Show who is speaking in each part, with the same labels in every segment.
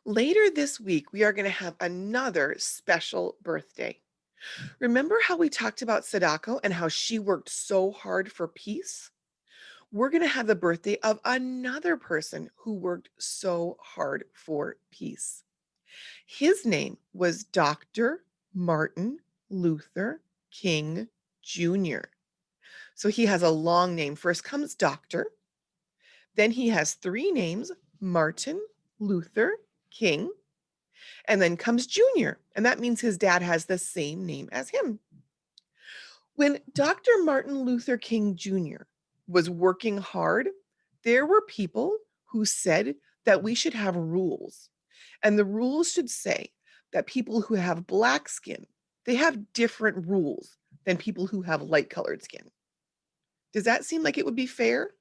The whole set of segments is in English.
Speaker 1: Later this week, we are going to have another special birthday. Remember how we talked about Sadako and how she worked so hard for peace? We're going to have the birthday of another person who worked so hard for peace. His name was Dr. Martin Luther King Jr. So he has a long name. First comes Doctor, then he has three names: Martin Luther King. And then comes Junior, and that means his dad has the same name as him. When Dr. Martin Luther King Jr. was working hard, there were people who said that we should have rules. And the rules should say that people who have black skin, they have different rules than people who have light colored skin. Does that seem like it would be fair?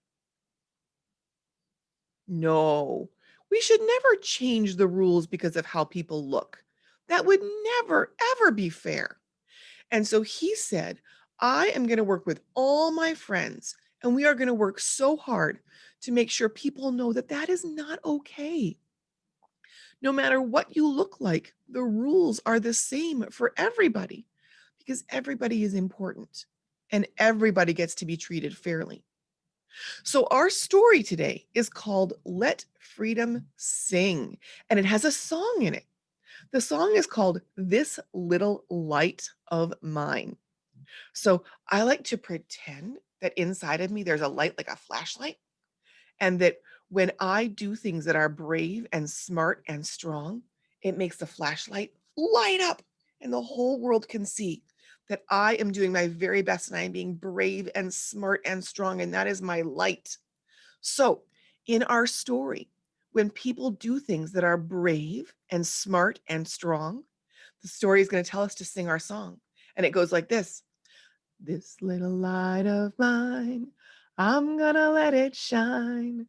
Speaker 1: No. We should never change the rules because of how people look. That would never, ever be fair. And so he said, I am going to work with all my friends, and we are going to work so hard to make sure people know that that is not okay. No matter what you look like, the rules are the same for everybody because everybody is important and everybody gets to be treated fairly. So, our story today is called Let Freedom Sing, and it has a song in it. The song is called This Little Light of Mine. So I like to pretend that inside of me there's a light like a flashlight, and that when I do things that are brave and smart and strong, it makes the flashlight light up and the whole world can see that I am doing my very best and I am being brave and smart and strong, and that is my light. So, in our story, when people do things that are brave and smart and strong, the story is going to tell us to sing our song. And it goes like this: This little light of mine, I'm gonna let it shine.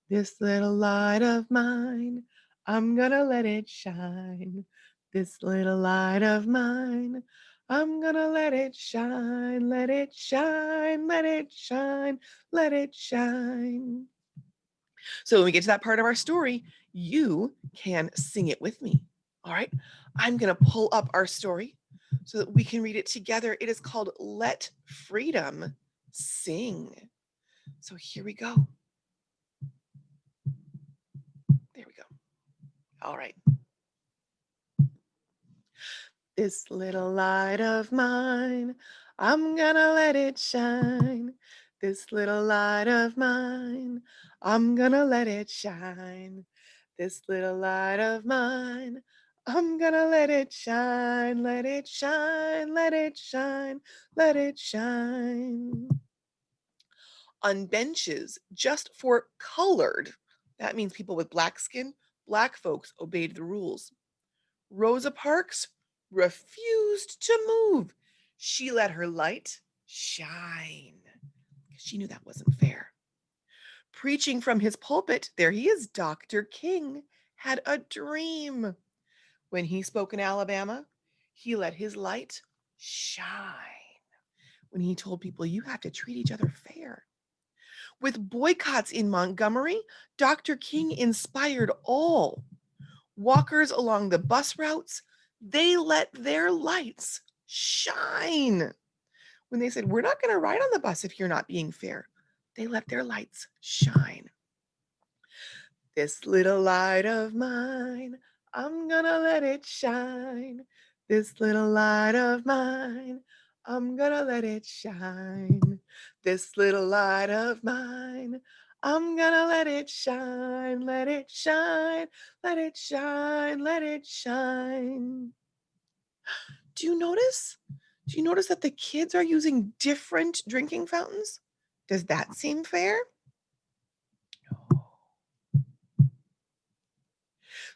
Speaker 1: This little light of mine, I'm gonna let it shine. This little light of mine, I'm gonna let it shine, let it shine, let it shine, let it shine. So when we get to that part of our story, you can sing it with me. All right. I'm going to pull up our story so that we can read it together. It is called Let Freedom Sing. So here we go. There we go. All right. This little light of mine, I'm gonna let it shine. This little light of mine, I'm gonna let it shine. This little light of mine, I'm gonna let it shine, let it shine, let it shine, let it shine. On benches just for colored, that means people with black skin, black folks obeyed the rules. Rosa Parks refused to move. She let her light shine. She knew that wasn't fair. Preaching from his pulpit, there he is, Dr. King had a dream. When he spoke in Alabama, he let his light shine. When he told people, you have to treat each other fair. With boycotts in Montgomery, Dr. King inspired all. Walkers along the bus routes, they let their lights shine. When they said, we're not going to ride on the bus if you're not being fair, they let their lights shine. This little light of mine, I'm gonna let it shine. This little light of mine, I'm gonna let it shine. This little light of mine, I'm gonna let it shine, let it shine, let it shine, let it shine. Do you notice? Do you notice that the kids are using different drinking fountains? Does that seem fair?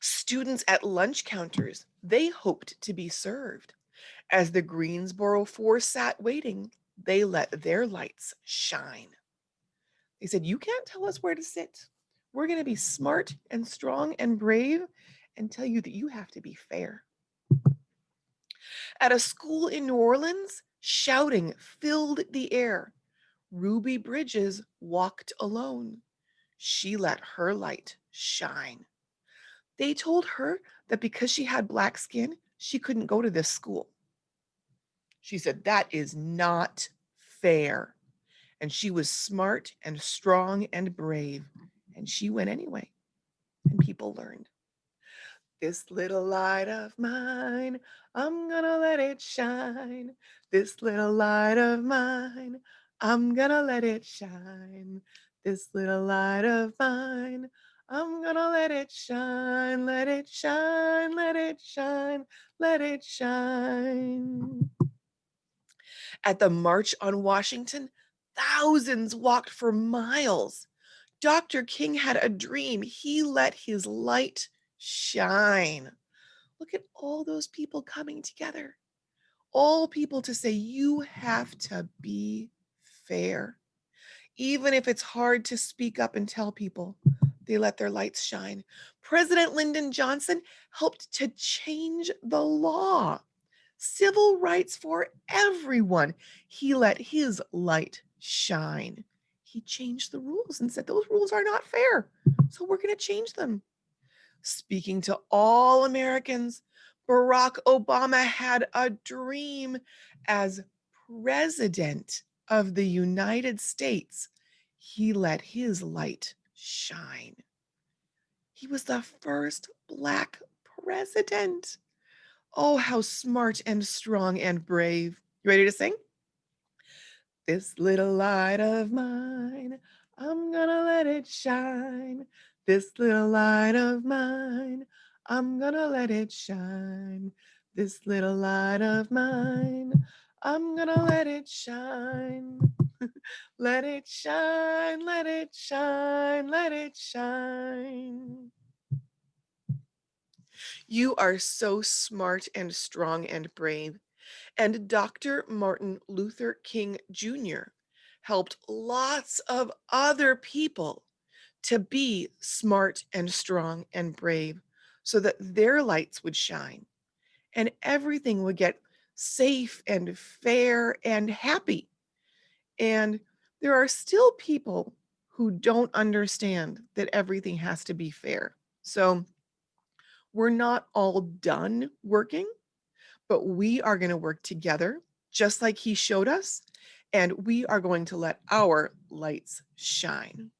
Speaker 1: Students at lunch counters, they hoped to be served. As the Greensboro Four sat waiting, they let their lights shine. They said, you can't tell us where to sit. We're going to be smart and strong and brave and tell you that you have to be fair. At a school in New Orleans, shouting filled the air. Ruby Bridges walked alone. She let her light shine. They told her that because she had black skin, she couldn't go to this school. She said, "That is not fair." And she was smart and strong and brave, and she went anyway, and people learned. This little light of mine, I'm gonna let it shine. This little light of mine, I'm gonna let it shine. This little light of mine, I'm gonna let it shine, let it shine, let it shine, let it shine. At the March on Washington, thousands walked for miles. Dr. King had a dream. He let his light shine. Look at all those people coming together. All people to say, you have to be fair. Even if it's hard to speak up and tell people, they let their lights shine. President Lyndon Johnson helped to change the law. Civil rights for everyone. He let his light shine. He changed the rules and said, those rules are not fair. So we're going to change them. Speaking to all Americans, Barack Obama had a dream as president of the United States. He let his light shine. He was the first Black president. Oh, how smart and strong and brave. You ready to sing? This little light of mine, I'm gonna let it shine. This little light of mine, I'm gonna let it shine. This little light of mine, I'm gonna let it shine. Let it shine, let it shine, let it shine. You are so smart and strong and brave. And Dr. Martin Luther King Jr. helped lots of other people to be smart and strong and brave so that their lights would shine and everything would get safe and fair and happy. And there are still people who don't understand that everything has to be fair. So we're not all done working, but we are going to work together just like he showed us, and we are going to let our lights shine.